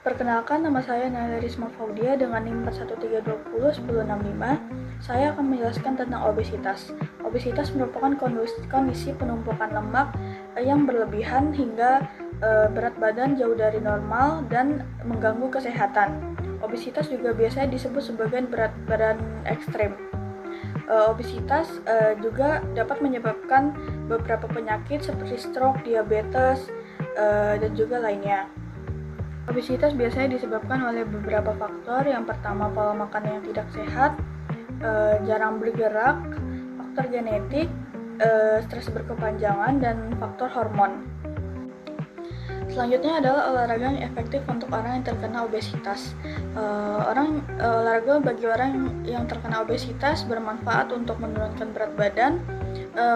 Perkenalkan, nama saya Naila Risma Faudia dengan NIM 413201065. Saya akan menjelaskan tentang obesitas. Obesitas merupakan kondisi penumpukan lemak yang berlebihan hingga berat badan jauh dari normal dan mengganggu kesehatan. Obesitas juga biasanya disebut sebagai berat badan ekstrem. Obesitas juga dapat menyebabkan beberapa penyakit seperti stroke, diabetes, dan juga lainnya. Obesitas biasanya disebabkan oleh beberapa faktor. Yang pertama, pola makan yang tidak sehat, jarang bergerak, faktor genetik, stres berkepanjangan, dan faktor hormon. Selanjutnya adalah olahraga yang efektif untuk orang yang terkena obesitas. Olahraga bagi orang yang terkena obesitas bermanfaat untuk menurunkan berat badan,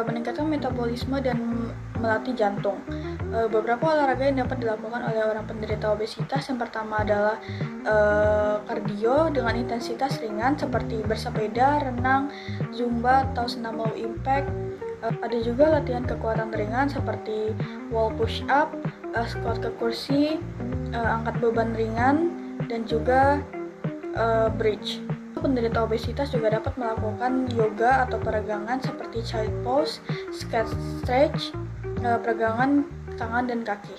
meningkatkan metabolisme, dan melatih jantung. Beberapa olahraga yang dapat dilakukan oleh orang penderita obesitas, yang pertama adalah kardio dengan intensitas ringan seperti bersepeda, renang, zumba, atau senam low impact. Ada juga latihan kekuatan ringan seperti wall push up, squat ke kursi, angkat beban ringan, dan juga bridge. Penderita obesitas juga dapat melakukan yoga atau peregangan seperti child pose, cat stretch, peregangan tangan dan kaki.